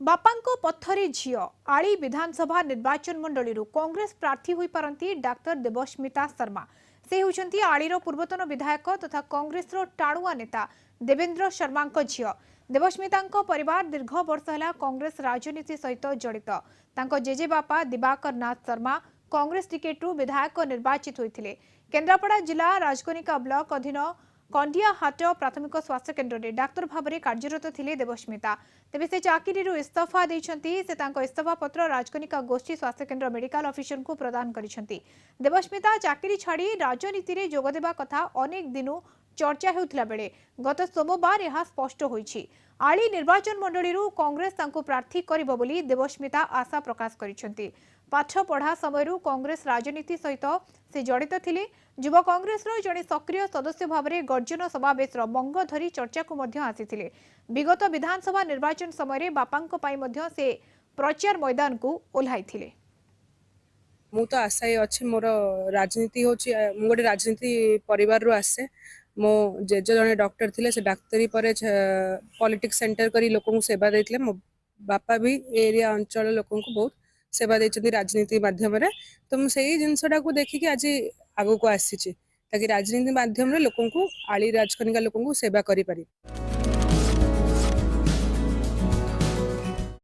बापांको पथरे झियो आली विधानसभा निर्वाचन मंडली कांग्रेस प्रार्थी होई पारंती डाक्टर देवस्मिता शर्मा। से होउछंती आलीर पूर्वतन विधायक तथा कांग्रेस टाणुआ नेता देवेंद्र शर्मा झियो। देवस्मिता परिवार दीर्घ वर्ष है कांग्रेस राजनीति सहित जड़ित। तांको जेजे बापा दिवाकर नाथ शर्मा कांग्रेस टिकेट्रु विधायक निर्वाचित होते। केन्द्रापड़ा जिला राजकनिका ब्लॉक अधीन कंडिया हाट प्राथमिक स्वास्थ्य केन्द्र में डाक्तर भाव में कार्यरत थे देवस्मिता। तेज से चाकरी इस्तीफा देते इस्तीफा पत्र राजकनिका गोष्ठी स्वास्थ्य केन्द्र मेडिकल ऑफिसर को प्रदान करिसेंती। देवस्मिता चाकरी छाड़ी राजनीति में जोगदेवा कथा अनेक दिन चर्चा होउथिला बेले गत सोमवार यह स्पष्ट होईछि। आली निर्वाचन मंडली कांग्रेस तांको प्रार्थी करिबो बोली देवस्मिता आशा प्रकाश करिसेंती। पाठ पढ़ा समय कांग्रेस राजनीति सहित से जड़ित थिले। युवा कांग्रेस जड़े सक्रिय सदस्य भाव में गर्जन समावेश मंग धरी चर्चा को आसीथिले। विगत विधानसभा निर्वाचन समय बापांको पाई मध्य से प्रचार मैदान को ओह्लाइथिले। मु तो आशा ही अच्छी मोर राजनीति हूँ गोटे राजनीति परिवार रू आसे। मो जेज जड़े डॉक्टर थे से डाक्तरी पर पॉलिटिक्स सेंटर करी लोक सेवा देते। मो बापा भी एरिया अंचल लोक बहुत सेवा देते राजनीति माध्यम तो मुझे जिनसटा को देखिकी आज आगू को आसी ताकि राजनीति माध्यम लोक आली राजकनिका लोक सेवा करी पारि।